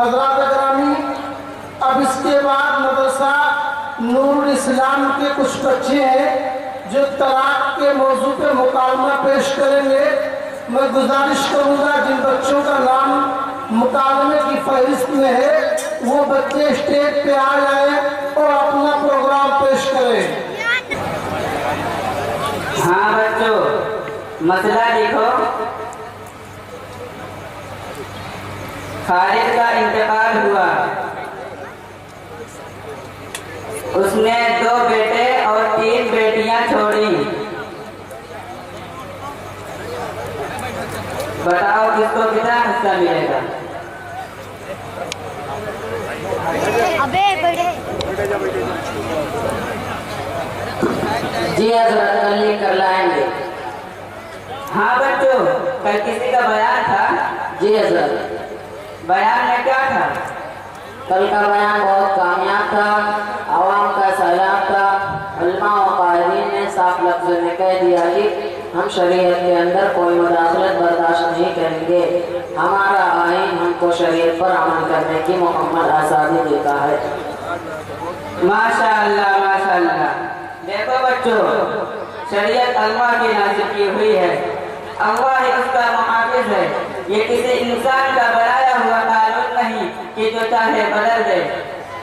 حضرات گرامی، اب اس کے بعد مدرسہ نور الاسلام کے کچھ بچے ہیں جو طلاق کے موضوع پہ مکالمہ پیش کریں گے۔ میں گزارش کروں گا جن بچوں کا نام مکالمے کی فہرست میں ہے وہ بچے اسٹیج پہ آ جائیں اور اپنا پروگرام پیش کریں۔ ہاں بچوں، مسئلہ لکھو۔ خالد کا انتقال ہوا، اس نے 2 بیٹے اور 3 بیٹیاں چھوڑی۔ بتاؤ کس کو کتنا حصہ ملے گا؟ جی حضرت، کل لکھ کر لائیں گے۔ ہاں بچوں، کل کسی کا بیان تھا؟ جی حضرت، بیان میں کیا تھا؟ کل کا بیان بہت کامیاب تھا، عوام کا سیلاب تھا۔ علماء و قائدین نے صاف لفظوں میں کہہ دیا کہ ہم شریعت کے اندر کوئی مداخلت برداشت نہیں کریں گے۔ ہمارا آئین ہم کو شریعت پر عمل کرنے کی مکمل آزادی دیتا ہے۔ ماشاءاللہ ماشاءاللہ۔ دیکھو بچوں، شریعت اللہ کی نازل کی ہوئی ہے، اللہ ہی اس کا محافظ ہے۔ یہ کسی انسان کا بنایا ہوا قانون نہیں کہ جو چاہے بدل دے۔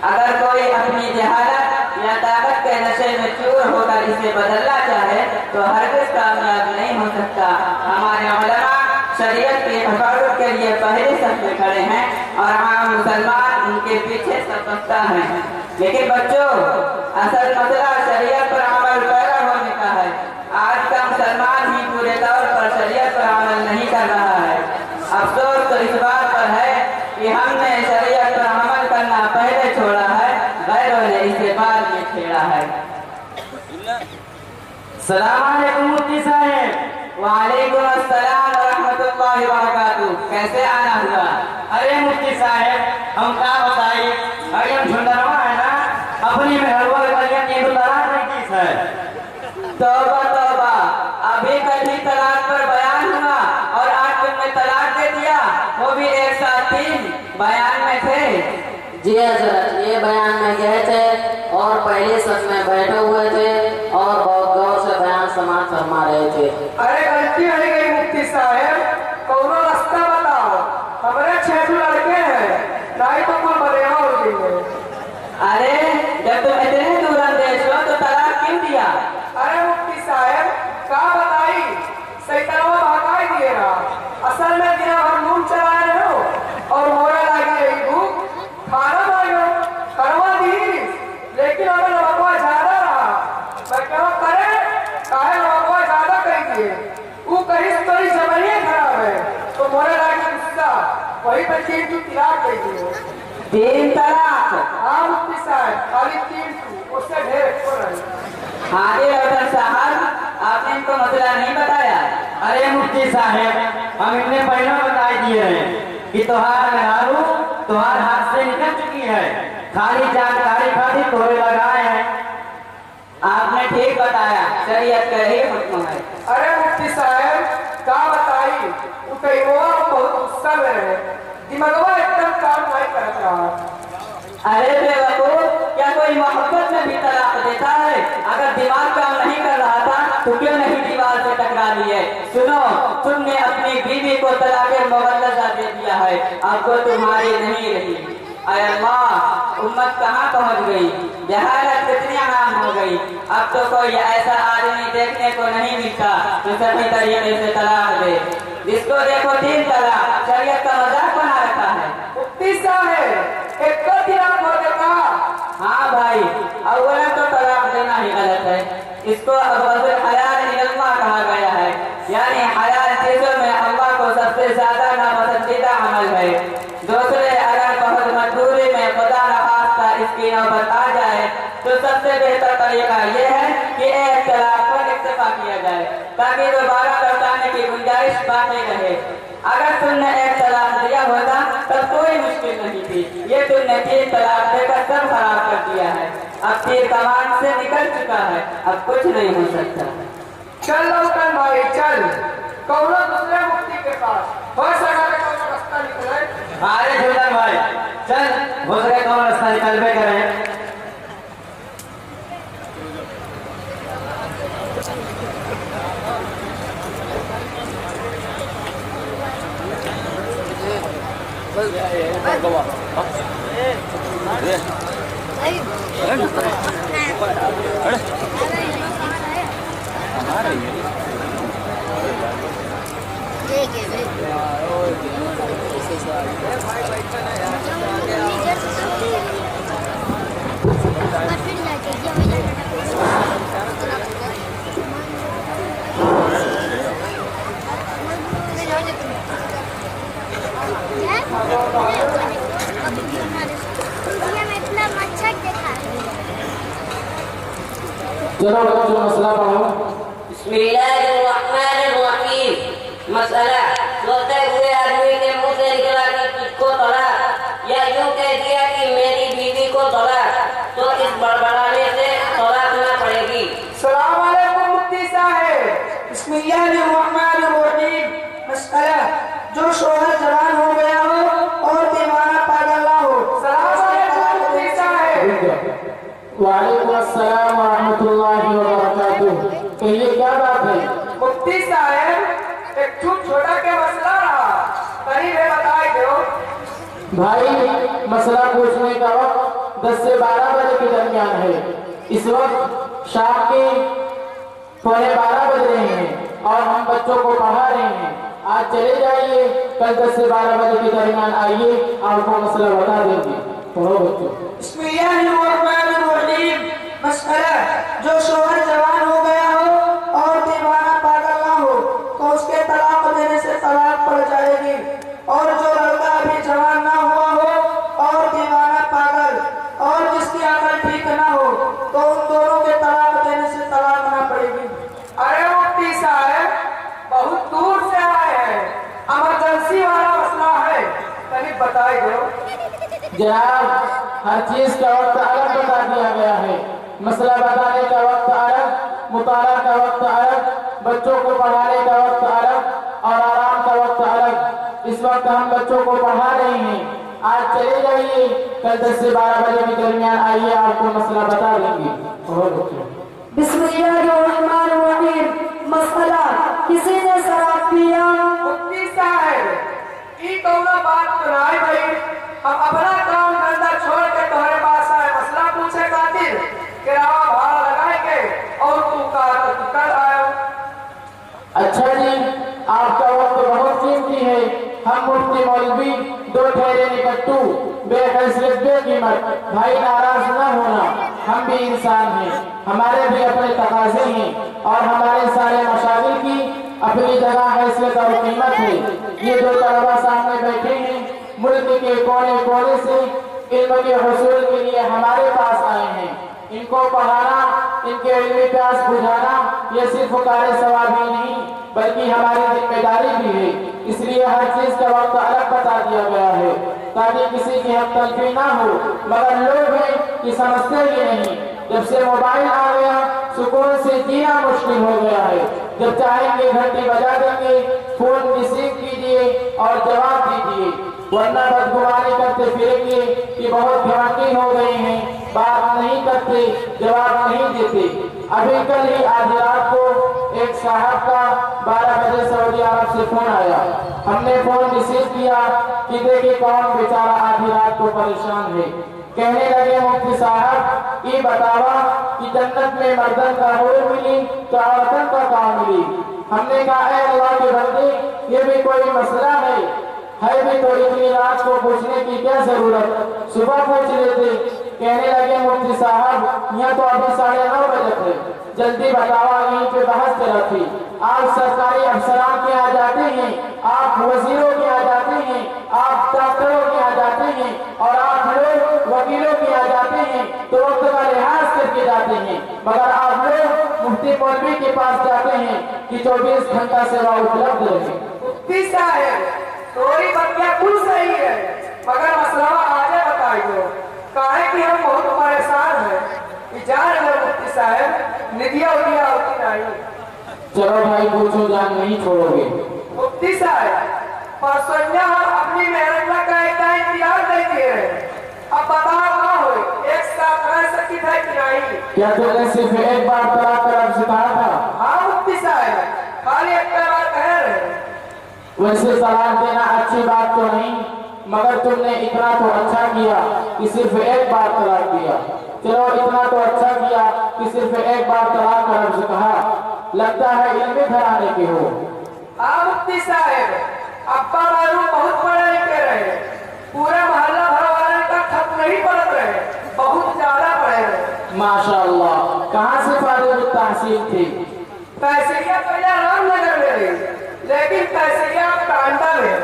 اگر کوئی اپنی جہالت یا طاقت کے نشے میں چور ہو کر اسے بدلنا چاہے تو ہرگز کامیاب نہیں ہو سکتا۔ ہمارے علماء شریعت کی حفاظت کے لیے پہلے صف میں کھڑے ہیں اور عام مسلمان ان کے پیچھے سبقتا ہیں۔ لیکن بچوں، اصل مسئلہ شریعت پر عمل پیرا ہونے کا ہے۔ آج کا مسلمان ہی پورے طور پر شریعت پر عمل نہیں کر رہا ہے۔ افسوس تو اس بات پر ہے کہ ہم نے شریعت پر عمل کرنا پہلے چھوڑا ہے، غیروں نے اسے بعد میں چھیڑا ہے۔ السلام علیکم مفتی صاحب۔ وعلیکم السلام ورحمۃ اللہ وبرکاتہ۔ کیسے آنا ہوا؟ ارے مفتی صاحب، ہم کیا بتائیے، مریم جھنڈروا ہے نا، اپنی میں ہر مریم کی طلاق نہیں کی ہے۔ توبہ توبہ، ابھی کل ہی طلاق پر بیان ہوا اور آج تم نے طلاق دے دیا، وہ بھی 1 ساتھ 3 بیان میں تھے۔ جی حضرت، یہ بیان میں گئے تھے اور پہلے صف میں بیٹھے ہوئے تھے اور بہت غور سے بیان سماعت فرما رہے تھے۔ ارے غلطی ہو گئی مفتی صاحب، کونو راستہ بتاؤ، ہمارے 6 لڑکے ہیں، نہیں تو کوئی بڑھیا ہو گئی ہے۔ ارے جب تم اتنے دور اندیش ہو تو طلاق کیوں دیا؟ ارے مفتی صاحب کا بتائی، صحیح طرح بھاگائی دیے گا، اصل میں دن بھر نون چلا رہے ہو اور مورا لگی رہی بھوک، کھانا مانگو کروا دی، لیکن اگر لوگوں زیادہ رہا میں کیا کرے، کاہے لوگوں زیادہ کر دیے، وہ کہیں تھوڑی زبانیں خراب ہے تو مورا لگی غصہ، وہی پہ 3 کی طلاق دے دیے۔ 3 طلاق؟ ہاں مفتی صاحب، خالی 3 اس سے ڈھیر چھوڑ رہی۔ حاضر حضر صاحب، آپ نے ان کو مسئلہ نہیں بتایا؟ ارے مفتی صاحب، ہم انہیں پہلے بتا دیے ہیں کہ تمہارا مہرانو تمہارے ہاتھ سے نکل چکی ہے، خالی جانکاری خاطر توڑے لگائے ہیں۔ آپ نے ٹھیک بتایا، شریعت کا ہی حکم ہے۔ ارے مفتی صاحب کا بتائی، وہ کئی بہت غصہ میں رہے، دماغوا ایک دم کام نہیں کرتا رہا۔ ارے بے وقوف، کیا کوئی محبت میں بھی طلاق دیتا ہے؟ اگر دماغ کام نہیں کر رہا تھا تو کیوں نہیں دیوار سے ٹکرا لیے؟ سنو، تم نے اپنی بیوی کو طلاق مغلظہ دے دیا ہے، اب وہ تمہاری نہیں رہی۔ اے اللہ، امت کہاں پہنچ گئی، جہالت کتنی عام ہو گئی۔ اب تو کوئی ایسا آدمی دیکھنے کو نہیں ملتا جو صحیح طریقے سے طلاق دے، جس کو دیکھو 3 طلاق، شریعت کا مذاق بنا رکھا ہے۔ مفتی صاحب ایک کو طلاق ہو دیتا۔ ہاں بھائی، اولا تو طلاق دینا ہی غلط ہے، اس کو ابغض الحلال الی اللہ کہا گیا ہے، یعنی حلال چیزوں میں اللہ کو سب سے زیادہ ناپسندیدہ عمل ہے۔ دوسرے، اگر بہت مجبوری میں خدا نخواستہ اس کی نوبت آ جائے تو سب سے بہتر طریقہ یہ ہے کہ 1 طلاق پر اکتفا کیا جائے تاکہ دوبارہ لوٹانے کی گنجائش باقی رہے۔ اگر تم نے 1 طلاق دیا ہوتا تب کوئی مشکل نہیں تھی، یہ تم نے 3 طلاق دے کر سب خراب کر دیا ہے۔ اب تیر کمان سے نکل چکا ہے، اب کچھ نہیں ہو سکتا۔ چل لوٹن بھائی چل، کونو دوسرے مفتی کے پاس، ہو سکا کہ کونو راستہ نکلے۔ ارے جھنڈر بھائی، हो सके कौन रास्ता निकलबे करें। चलो बच्चों मसला पढ़ो। बिस्मिल्लाहिर्रहमानिर्रहीम। मसला, सोते हुए आदमी के मुंह से निकला कि तुझको तलाक, या यूं कह दिया कि मेरी बीवी को तलाक, तो इस बड़बड़ाने से तलाक ना पड़ेगी। सलाम अलैकुम मुफ्ती साहब। बिस्मिल्लाहिर्रहमानिर्रहीम। मसला, जो शोहर जवान हो गया हो और दीवाना पागल ना हो। सलाम अलैकुम मुफ्ती साहब। वालेकुम अस्सलाम व रहमतुल्लाहि व बरकातुहू। कहिए क्या बात है? मुफ्ती साहब, एक छोटा के मसला रहा, कहीं में बताए दो। भाई, मसला पूछने का वक्त 10 से 12 बजे के दरमियान है। इस वक्त शाम के 12:15 बज रहे हैं और हम बच्चों को पढ़ा रहे हैं। आज चले जाइए, कल 10 से 12 बजे के दरमियान आइए, आपको मसला बता देंगे। पढ़ो बच्चों। बिस्मिल्लाहिर्रहमानिर्रहीम। मसला, जो शोहर जवान हो गया हो और दीवाना पागल ना हो तो उसके तलाक देने से तलाक पड़ जाएगी, और जो लड़का अभी जवान ना हुआ हो और दीवाना पागल और जिसकी अकल ठीक ना हो तो उन दोनों के तलाक देने से तलाक ना पड़ेगी। अरे मुफ्ती साहब, बहुत दूर से आए हैं, इमरजेंसी वाला मसला है, कहीं बताए दो। जनाब, हर चीज का वक्त अलग बता दिया गया है। मसला बताने का वक्त अलग, मुताला का वक्त अलग, बच्चों को पढ़ाने का वक्त अलग और आराम का वक्त अलग। इस वक्त हम बच्चों को पढ़ा रहे हैं। आज चले जाइए, कल 10 से 12 बजे के दरमियान आइए, आपको मसला बता देंगे। और बच्चों, बिस्मिल्लाहिर्रहमानिर्रहीम। मसला, किसी ने शराब पिया। मुफ्ती साहब, ई कौनो बात सुनाई भाई, हम अपना काम धंधा छोड़ के तुम्हारे पास आए मसला पूछे खातिर, किराया भाड़ा लगाएंगे और तू कल आयो। अच्छा जी, आपका वक्त बहुत कीमती है। हम मुफ्ती मौलवी दो ठहरे निकट्टू, बेहैसियत बेकीमत। भाई नाराज न होना, हम भी इंसान हैं, हमारे भी अपने तकाजे हैं और हमारे सारे मशागिल की अपनी जगह हैसियत और कीमत है। ये जो तलबा सामने बैठे हैं, मुल्क के कोने कोने से इल्म के हुसूल के लिए हमारे पास आए हैं। इनको पढ़ाना, इनके इल्मी प्यास बुझाना ये सिर्फ कार्य सवाब ही नहीं बल्कि हमारी जिम्मेदारी भी है। इसलिए हर चीज का वक्त अलग बता दिया गया है ताकि किसी की हम तलफी ना हो। मगर लोग हैं कि समझते ही नहीं। जब से मोबाइल आ गया, सुकून से जीना मुश्किल हो गया है। जब चाहेंगे घंटी बजा देंगे, फोन रिसीव कीजिए और जवाब दीजिए, वरना बदगुमानी करते फिरेंगे कि बहुत भिवानी हो गए हैं, बात नहीं करते, जवाब नहीं देते। अभी कल ही आज रात को एक साहब का 12 बजे सऊदी अरब से फोन आया। हमने फोन रिसीव किया कि देखिए कौन बेचारा आधी रात को परेशान है। कहने लगे, मुफ्ती साहब ये बतावा कि जन्नत में मर्दन का हूर मिली तो औरतन का काम मिली। हमने कहा, ऐ अल्लाह के बंदे, ये भी कोई मसला है भी तो इतनी रात को पूछने की क्या जरूरत, सुबह पूछ लेते। कहने लगे, मुफ्ती साहब यहाँ तो अभी 9:30 बजे थे, जल्दी बतावा, यहीं पे बहस चला थी। आप सरकारी अफसरान के यहाँ जाते हैं, आप वजीरों के यहाँ जाते हैं, आप डॉक्टरों के यहाँ जाते हैं और आप लोग वकीलों के यहाँ जाते हैं तो वक्त का लिहाज करके जाते हैं, मगर आप लोग मुफ्ती मौलवी के पास जाते हैं कि 24 घंटा सेवा उपलब्ध रहे। मुफ्ती साहब, थोड़ी बतिया कुछ सही है, मगर मसला आगे बताई दो, काहे कि हम बहुत परेशान हैं। जान है मुफ्ती साहब, निधिया उदिया होती नहीं। चलो भाई पूछो, जान नहीं छोड़ोगे। मुफ्ती साहब, परसों हम अपनी मेहनत का इतना इंतजार नहीं किए हैं, अब बताओ क्या हो, एक साथ रह सकी था कि नहीं? क्या तुमने सिर्फ एक बार तलाक का लफ्ज कहा था? हाँ मुफ्ती साहब, खाली एक बार कह रहे। वैसे तलाक देना अच्छी बात तो नहीं, मगर तुमने इतना तो अच्छा किया कि सिर्फ एक बार तलाक दिया। चलो इतना तो अच्छा किया कि सिर्फ एक बार तलाक का लफ्ज कहा। लगता है इल्मी घराने के हो। हाँ मुफ्ती साहब, अब्बा मारू बहुत पढ़े लिखे रहे, पूरे मोहल्ला भर वाले का खत नहीं पढ़ रहे, बहुत ज्यादा पढ़े रहे। माशाअल्लाह, कहाँ से फारिग तहसील थी? तहसीलिया पहले रामनगर में रही, लेकिन तहसीलिया कांडा में।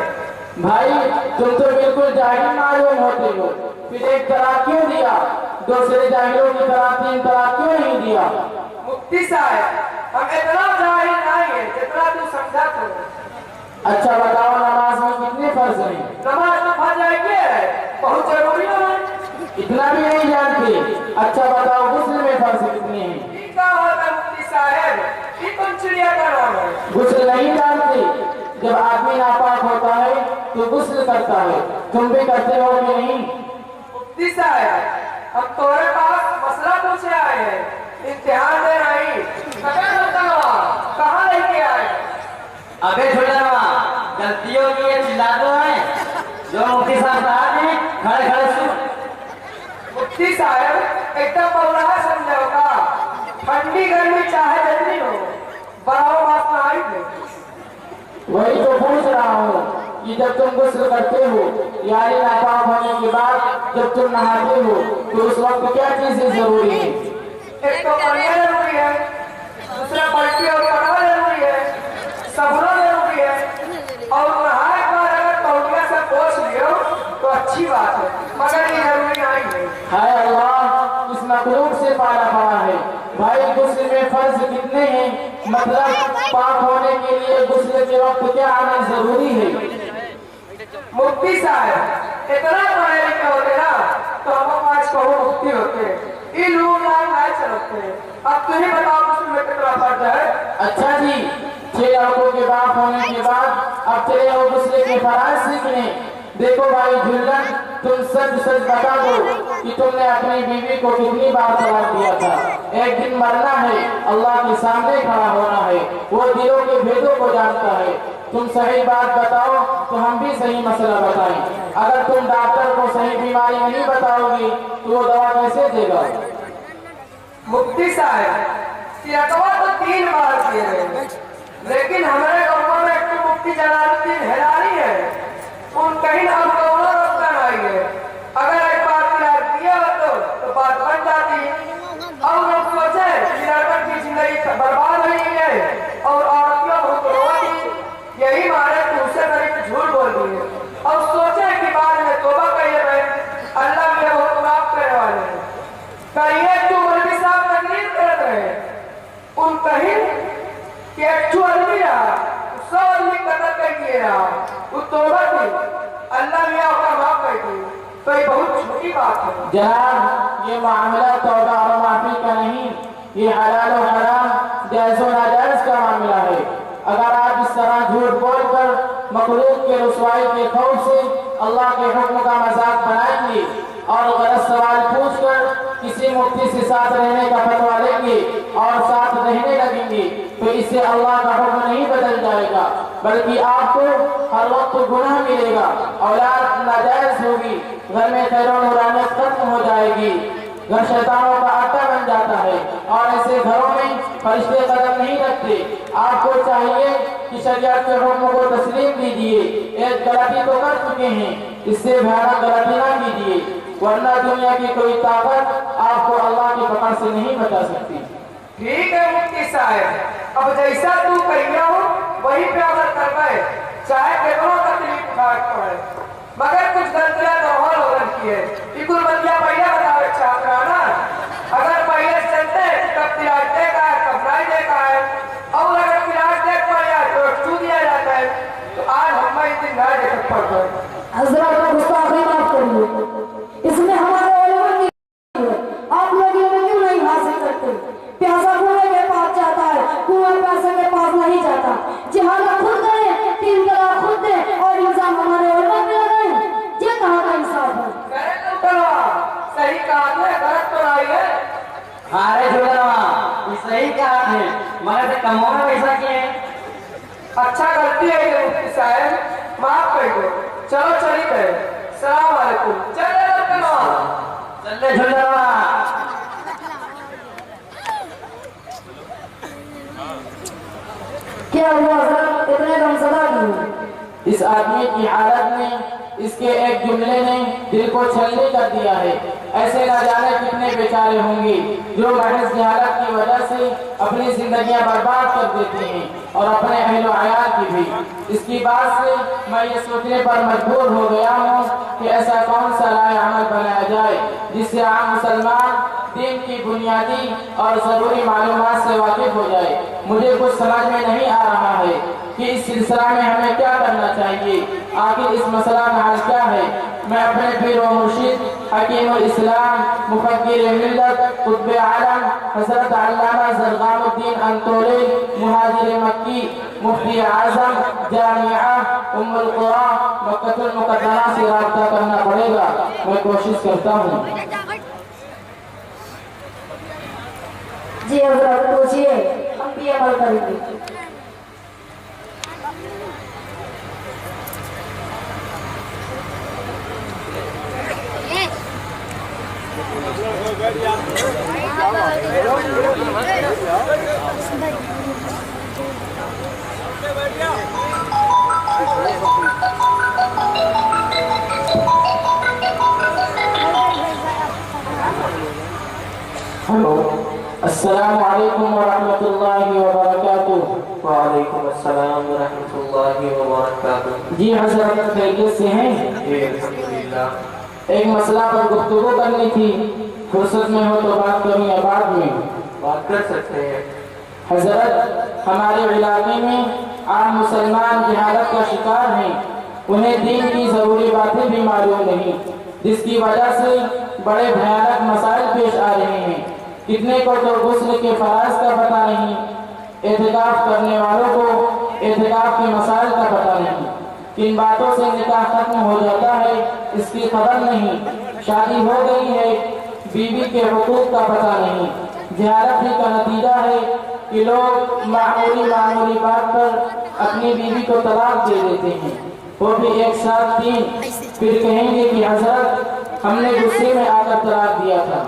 भाई तुम तो बिल्कुल जाहिल मालूम होते हो, फिर एक तलाक क्यों दिया? दूसरे जाहिलों की तरह 3 तलाक क्यों नहीं दिया? मुफ्ती साहब, हम इतना जाहिल नहीं है जितना तू समझा तू। अच्छा बताओ, नमाज में कितने फर्ज हैं? नमाज में फर्ज है, बहुत जरूरी है। इतना भी नहीं जानते? अच्छा बताओ, गुस्ल में फर्ज कितने हैं? क्या होता है मुफ्ती साहब, ये कौन चिड़िया का नाम है? गुस्ल नहीं जानते? जब आदमी नापाक होता है तो गुस्ल करता है, तुम भी करते हो कि नहीं? मुफ्ती साहब, हम तुम्हारे पास मसला पूछे आए हैं, इम्तिहान दे रही। कहाँ लेके आए? अबे छोटा गलतियों की ये चिल्लाते हैं जो मुफ्ती साहब साहब हैं, खड़े खड़े सुन। मुफ्ती साहब एकदम पौराहा समझोगा, ठंडी गर्मी चाहे जितनी हो, बराबर बात में आई थे। वही तो पूछ रहा हूँ कि जब तुम गुस्ल करते हो यानी नापाक होने के बाद जब तुम नहाते हो तो उस वक्त क्या चीजें जरूरी है? एक तो पनिया जरूरी है, दूसरा पलटी और पटावा जरूरी है, सबूरा जरूरी है, और नहाए के बाद अगर तौलिया से पोंछ लियो तो अच्छी बात है, मगर ये जरूरी नहीं है। हाय अल्लाह, इस मखलूक से पाला पड़ा है। भाई गुस्ल में फर्ज कितने हैं? मतलब पाक होने के लिए गुस्ल के वक्त क्या आना जरूरी है? मुफ्ती साहब इतना पढ़े लिखे होते ना तो हम 5 करोड़ मुफ्ती होते, ये लोग नहीं चलते। अब तुम ही बताओ गुस्ल में कितना फर्ज है? अच्छा जी, 6 लड़कों के बाप होने के बाद अब चले हो गुस्ल के फराज सीखने। देखो भाई झुल्लन, तुम सच सच बता दो कि तुमने अपनी बीवी को कितनी बार तलाक दिया था? एक दिन मरना है, अल्लाह के सामने खड़ा होना है, वो दिलों के भेदों को जानता है। तुम सही बात बताओ तो हम भी सही मसला बताएं। अगर तुम डॉक्टर को सही बीमारी नहीं बताओगी तो वो दवा कैसे देगा? मुफ्ती साहब सियाकवा तो 3 बार किए गए, लेकिन हमारे गाँव में एक मुफ्ती जलालुद्दीन हिलाली है, उन कहीं अब कौनो रास्ता नहीं है। अगर एक बार इलाज दिया हो तो बात बन जाती है। और लोग सोचे कि लड़कन की जिंदगी बर्बाद हुई है और औरतियां बहुत रोती, यही मारे दूसरे तरीके झूठ बोल दी है, और सोचे कि बाद में तौबा करिए भाई, अल्लाह में बहुत माफ करने वाले हैं। कहिए जो मौलवी साहब तकलीफ करते हैं उन कहीं कि एक्चुअल भी रहा, सब आदमी कतल कर दिए रहा, वो तौबा थी, अल्लाह मियाँ उसका माफ कर दी, तो ये बहुत छोटी बात है। जनाब, ये मामला तौबा और माफी का नहीं, ये हलाल और हराम, जायज़ और नाजायज का मामला है। अगर आप इस तरह झूठ बोलकर मखलूक के रुसवाई के खौफ से अल्लाह के हुक्म का मजाक बनाएंगे और गलत सवाल पूछकर किसी मुफ्ती से साथ रहने का फतवा लेंगे और साथ रहने लगेंगे तो इससे अल्लाह का हुक्म नहीं बदल जाएगा, बल्कि आपको हर वक्त गुनाह मिलेगा, औलाद नाजायज होगी, घर में खैर और नूरानियत खत्म हो जाएगी, घर शैतानों का अड्डा बन जाता है और ऐसे घरों में फरिश्ते कदम नहीं रखते। आपको चाहिए कि शरीयत के हुक्म को तस्लीम कीजिए। एक गलती तो कर चुके हैं, इससे भयानक गलती ना कीजिए, वरना दुनिया की कोई ताकत आपको अल्लाह की पकड़ से नहीं बचा सकती। ठीक है मुफ्ती साहब, अब जैसा तू कहिया हो वही पे अमल कर पाए, चाहे कितनों तकलीफ उठाए पड़े, मगर कुछ गलतियां तो और हो रही है। ये कुल बतिया पहले बताओ छात्रा ना, अगर पहले चलते कब तिराज देगा है कब नहीं देगा है, और अगर तिराज देख पाया तो छू दिया जाता है, तो आज हम इस दिन नहीं देख पड़ता है। हज़रत का गुस्ताखी माफ करिए, इसमें हमारे उलमा की आप लोग ये क्यों नहीं हासिल करते? प्यासा कुएं के पास जाता है, कुएं प्यासे के पास नहीं जाता। जिहाद खुद करें, 3 तलाक खुद दें और इल्जाम हमारे उलमा पे लगाएं, ये कहाँ का इंसाफ है? करें तो अरे जुलवा ये सही कहा थे मगर से कमों में वैसा किए अच्छा गलती है ये मुफ्ती साहब, माफ कर दो। चलो चली गए। सलाम वालेकुम। चले रखना। चले जुलवा। क्या हुआ हजरत, इतने गमसदा क्यों? इस आदमी की हालत में इसके एक जुमले ने दिल को छलनी कर दिया है। ऐसे न जाने कितने बेचारे होंगे जो महज जहालत की वजह से अपनी जिंदगियां बर्बाद कर देते हैं और अपने अहलो अयाल की भी। इसकी बात से मैं ये सोचने पर मजबूर हो गया हूँ कि ऐसा कौन सा लाए अमल बनाया जाए जिससे आम मुसलमान दीन की बुनियादी और जरूरी मालूमात से वाकिफ हो जाए। मुझे कुछ समझ में नहीं आ रहा है कि इस सिलसिला में हमें क्या करना चाहिए, आखिर इस मसला का हल क्या है। मैं अपने पीर व मुर्शिद हकीमुल इस्लाम मुफक्किर मिल्लत कुतुब आलम हजरत अल्लामा ज़रग़ामुद्दीन अंतोली मुहाजिर मक्की मुफ्ती आज़म जामिया उम्मुल क़ुरा मक्कतुल मुकद्दमा से राब्ता करना पड़ेगा। मैं कोशिश करता हूँ। जी हजरत, पूछिए, हम भी अमल करेंगे। हेलो, अस्सलाम वालेकुम व रहमतुल्लाहि व बरकातुहू। वालेकुम अस्सलाम व रहमतुल्लाहि व बरकातुहू। जी हजरत, खैरियत से हैं? जी अल्हम्दुलिल्लाह। एक मसला पर गुफ्तगू करनी थी, फुर्सत में हो तो बात करूं या बाद में? बात कर सकते हैं। हजरत, हमारे इलाके में आम मुसलमान जहालत का शिकार हैं। उन्हें दीन की जरूरी बातें भी मालूम नहीं, जिसकी वजह से बड़े भयानक मसाइल पेश आ रहे हैं। कितने को तो गुस्ल के फराज का पता नहीं, एहतिकाफ करने वालों को एहतिकाफ के मसाइल का पता नहीं, किन बातों से निकाह खत्म हो जाता है इसकी खबर नहीं, शादी हो गई है बीवी के हुकूक का पता नहीं। जहालत ही का नतीजा है कि लोग मामूली बात पर अपनी बीवी को तलाक दे देते हैं, वो भी एक साथ 3। फिर कहेंगे कि हजरत हमने गुस्से में आकर तलाक दिया था।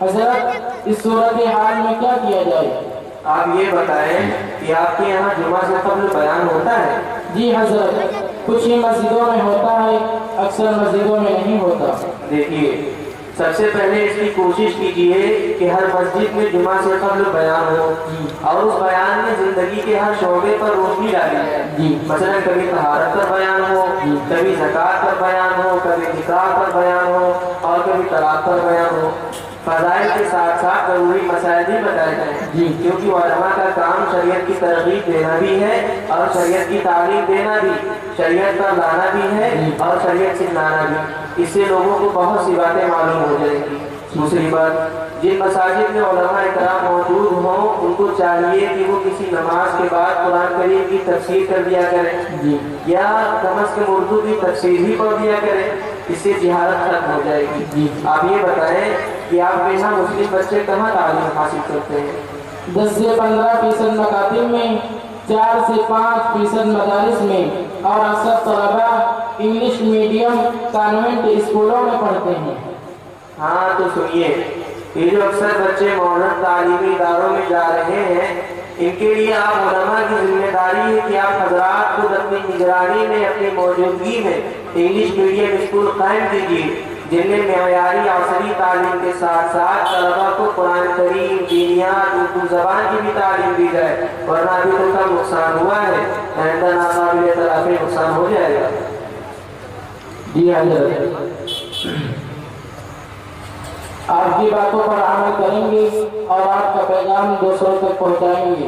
हजरत, इस सूरत हाल में क्या किया जाए? आप ये बताएं कि आपके यहाँ जुमा से कब्ल बयान होता है? जी हजरत, कुछ ही मस्जिदों में होता है, अक्सर मस्जिदों में नहीं होता। देखिए, सबसे पहले इसकी कोशिश कीजिए कि हर मस्जिद में जुमा से कब्ल बयान हो और उस बयान में जिंदगी के हर शोबे पर रोशनी डाली जाए। मसलन कभी तहारत पर बयान हो, कभी ज़कात पर बयान हो, कभी निकाह पर बयान हो और कभी तलाक पर बयान हो। फज़ाइल के साथ साथ जरूरी मसाइल भी बताए जाएं, क्योंकि उलमा का काम शरीयत की तरगीब देना भी है और शरीयत की तालीम देना भी, शरीयत पर लाना भी है और शरीयत सिखाना भी। इससे लोगों को बहुत सी बातें मालूम हो जाएंगी। दूसरी बात, जिन मसाजिद में उलमा इकराम मौजूद हों उनको चाहिए कि वो किसी नमाज के बाद कुरान करीम की तफसीर कर दिया करें या कम अज़ कम उर्दू की तफसीर ही पढ़ दिया करें। इससे जिहालत खत्म हो जाएगी। आप ये बताएं कि आपके यहाँ मुस्लिम बच्चे कहाँ तालीम हासिल करते हैं? 10 से 15% मकातिब में, 4 से 5% मदारिस में और अक्सर तलबा इंग्लिश मीडियम कॉन्वेंट स्कूलों में पढ़ते हैं। हाँ तो सुनिए, ये जो अक्सर बच्चे मॉडर्न तालीमी इदारों में जा रहे हैं, इनके लिए आप उलमा की जिम्मेदारी है कि आप हजरात खुद अपनी निगरानी में, अपनी मौजूदगी में इंग्लिश मीडियम स्कूल कायम कीजिए जिनमें मेयारी असरी तालीम के साथ साथ तलबा को कुरान करीम, दीनियात, उर्दू ज़बान की भी तालीम दी जाए, वरना अभी तो का नुकसान हुआ है, आइंदा नाकाबिल तलाफी नुकसान हो जाएगा। जी हजरत, आपकी बातों पर अमल करेंगे और आपका पैगाम दूसरों तक पहुंचाएंगे।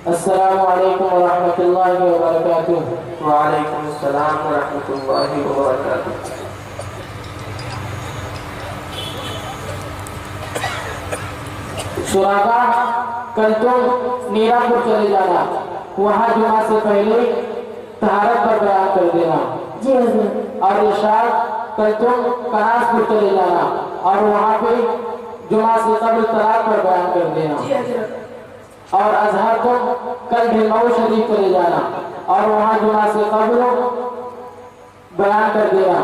अस्सलामु अलैकुम व रहमतुल्लाहि व बरकातुहू। वालेकुम अस्सलाम व रहमतुल्लाहि व बरकातुहू। शुराका, कल तुम नीरापुर चले जाना, वहाँ जुमा से पहले तहारत पर बयान कर देना। जी हजरत। और इरशाद, कल तुम कनासपुर चले जाना और वहाँ पे जुमा से कब्र तलाक पर बयान कर देना। जी हजरत। और अजहर तुम कल ढिलमाऊ शरीफ चले जाना और वहाँ जुमा से कब्र बयान कर देना।